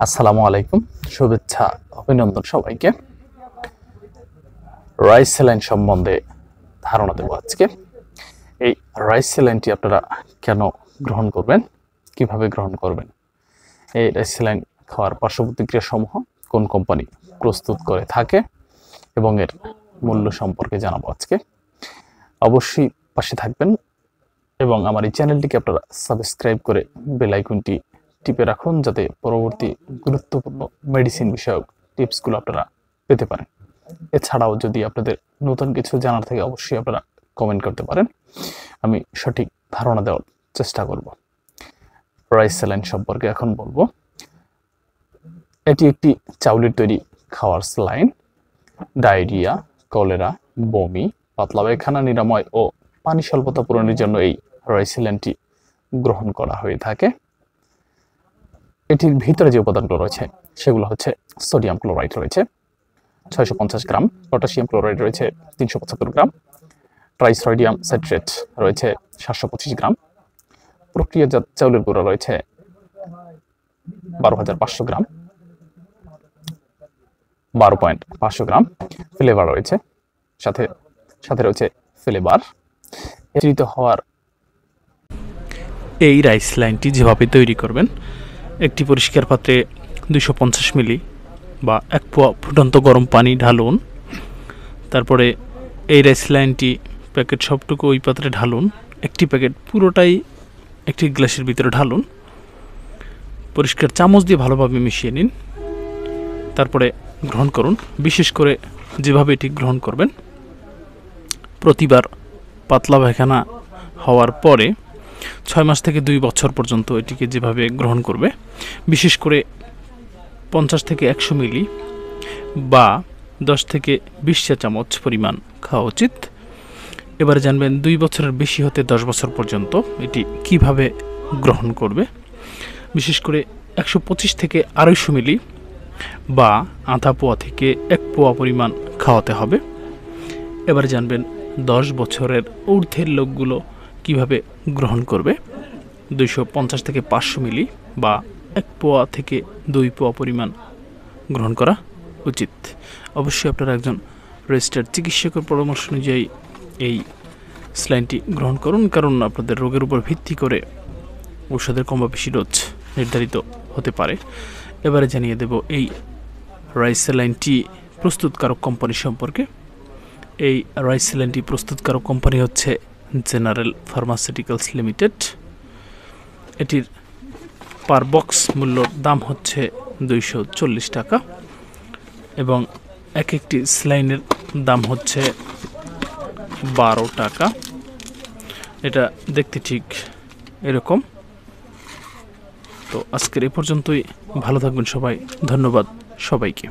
আসসালামু আলাইকুম, শুভেচ্ছা অভিনন্দন সবাইকে। রাইস স্যালাইন সম্বন্ধে ধারণা দেব আজকে। এই রাইস স্যালাইনটি আপনারা কেন গ্রহণ করবেন, কিভাবে গ্রহণ করবেন, এই রাইস স্যালাইন খাওয়ার পার্শ্ব প্রতিক্রিয়া সমূহ কোন কোম্পানি প্রস্তুত করে থাকে এবং এর মূল্য সম্পর্কে জানাবো আজকে। অবশ্যই পাশে থাকবেন এবং আমার এই চ্যানেলটিকে আপনারা সাবস্ক্রাইব করে বেল আইকনটি টিপে রাখুন, যাতে পরবর্তী গুরুত্বপূর্ণ মেডিসিন বিষয়ক টিপসগুলো আপনারা পেতে পারেন। এছাড়াও যদি আপনাদের নতুন কিছু জানার থাকে অবশ্যই আপনারা কমেন্ট করতে পারেন, আমি সঠিক ধারণা দেওয়ার চেষ্টা করব। রাইস স্যালাইন সম্পর্কে এখন বলবো। এটি একটি চাউলের তৈরি খাওয়ার স্যালাইন। ডায়রিয়া, কলেরা, বমি, পাতলা পায়খানা নিরাময় ও পানি স্বল্পতা পূরণের জন্য এই রাইস স্যালাইনটি গ্রহণ করা হয়ে থাকে। এটির ভিতরে যে উপাদানগুলো রয়েছে সেগুলো হচ্ছে সোডিয়াম ক্লোরাইড রয়েছে 650 গ্রাম, পটাশিয়াম ক্লোরাইড রয়েছে 375 গ্রাম, ট্রাইসোডিয়াম সাইট্রেট রয়েছে 725 গ্রাম, প্রক্রিয়াজাত চাউলের গুঁড়া রয়েছে 12,500 গ্রাম, 12.500 গ্রাম, ফ্লেভার রয়েছে সাথে রয়েছে ফ্লেভার। এটিত হওয়ার এই রাইস লাইনটি যেভাবে তৈরি করবেন, একটি পরিষ্কার পাত্রে 250 মিলি বা 1 পোয়া ফুটন্ত গরম পানি ঢালুন। তারপরে এই রাইস লাইনটি প্যাকেট সবটুকু ওই পাত্রে ঢালুন। একটি প্যাকেট পুরোটাই একটি গ্লাসের ভিতরে ঢালুন। পরিষ্কার চামচ দিয়ে ভালোভাবে মিশিয়ে নিন। তারপরে গ্রহণ করুন। বিশেষ করে যেভাবে এটি গ্রহণ করবেন, প্রতিবার পাতলা পায়খানা হওয়ার পরে 6 মাস থেকে 2 বছর পর্যন্ত এটিকে যেভাবে গ্রহণ করবে, বিশেষ করে 50 থেকে 100 মিলি বা 10 থেকে 20 চা চামচ পরিমাণ খাওয়া উচিত। এবারে জানবেন 2 বছরের বেশি হতে 10 বছর পর্যন্ত এটি কিভাবে গ্রহণ করবে। বিশেষ করে 125 থেকে 250 মিলি বা আধা পোয়া থেকে 1 পোয়া পরিমাণ খাওয়াতে হবে। এবারে জানবেন 10 বছরের ঊর্ধ্বের লোকগুলো কিভাবে গ্রহণ করবে। 250 থেকে 500 মিলি বা 1 পোয়া থেকে 2 পোয়া পরিমাণ গ্রহণ করা উচিত। অবশ্যই আপনারা একজন রেজিস্টার্ড চিকিৎসকের পরামর্শ অনুযায়ী এই স্যালাইনটি গ্রহণ করুন, কারণ আপনাদের রোগের উপর ভিত্তি করে ঔষধের কম বা বেশি ডোজ নির্ধারিত হতে পারে। এবারে জানিয়ে দেব এই রাইস স্যালাইনটি প্রস্তুতকারক কোম্পানি সম্পর্কে। এই রাইস স্যালাইনটি প্রস্তুতকারক কোম্পানি হচ্ছে জেনারেল ফার্মাসিউটিক্যালস লিমিটেড। এটির পার বক্স মূল্যর দাম হচ্ছে 240 টাকা এবং একটি স্যালাইনের দাম হচ্ছে 12 টাকা। এটা দেখতে ঠিক এরকম। তো আজকের এ পর্যন্তই। ভালো থাকবেন সবাই। ধন্যবাদ সবাইকে।